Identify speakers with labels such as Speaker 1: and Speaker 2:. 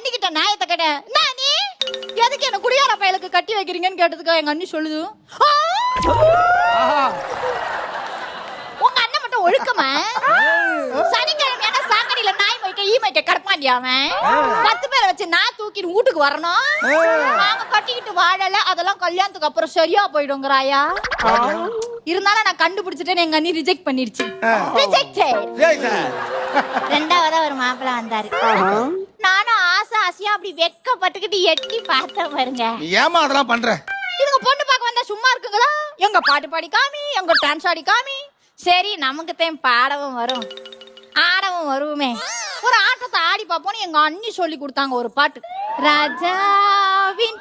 Speaker 1: அண்ணிக்கிட்ட நாயத்தை கேட்டேன், நீ எதுக்கு என்ன குடியார பயலுக்கு கட்டி வைக்கிறீங்கன்னு கேட்டதுக்கு எங்க அண்ணி சொல்லுது, உங்க அண்ணன் மட்டும் ஒழுக்கமா சனிக்கிழமையான சாக்கடையில நாய் மொய்க்க ஈ மொய்க்க கடப்பாண்டியா அவன் 10 பேரை வச்சு நான் தூக்கிட்டு வீட்டுக்கு வரணும், நாங்க கட்டிக்கிட்டு வாழல, அதெல்லாம் கல்யாணத்துக்கு அப்புறம் சரியா போயிடுங்கிறாயா. இருந்தாலும் நான் கண்டுபிடிச்சிட்டேன்னு எங்க அண்ணி ரிஜெக்ட் பண்ணிருச்சு. ரெண்டாவதா ஒரு மாப்பிள்ள வந்தாரு. நானும் ஆசையா அப்படி வெட்கப்பட்டுக்கிட்டு எட்டி பார்த்தேன் பாருங்க.
Speaker 2: ஏமா அதெல்லாம் பண்ற?
Speaker 1: இதுங்க பொண்ணு பார்க்க வந்தா சும்மா இருக்குங்களா? எங்க பாட்டு பாடி காமி, எங்க டான்ஸ் ஆடி காமி. சரி நமக்கு தான் பாடவும் வரும் ஆடவும் வருவோமே, ஒரு ஆட்டத்தை ஆடி பார்ப்போம்னு எங்க அண்ணி சொல்லி கொடுத்தாங்க ஒரு பாட்டு. ராஜாவின்